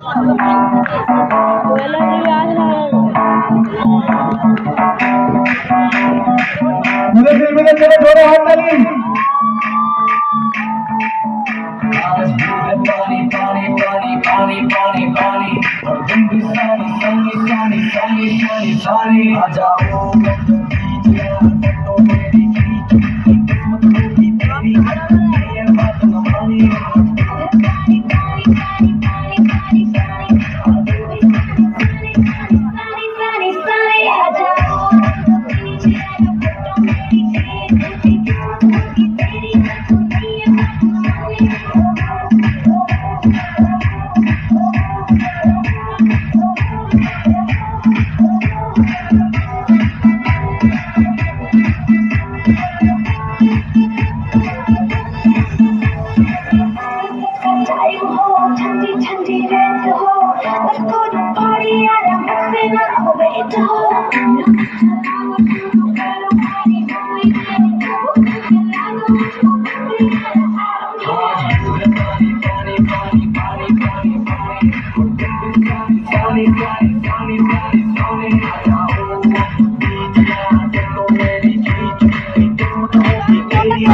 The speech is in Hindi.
मुझे फिल्म में चलो थोड़े हाथ ताली पानी पानी पानी पानी पानी पानी और तुम भी सानी सानी सानी सानी सानी सानी आ जाओ तो मेरी किस्मत होगी तेरी ये बात न मानी Sunny, sunny, sunny, sunny, sunny.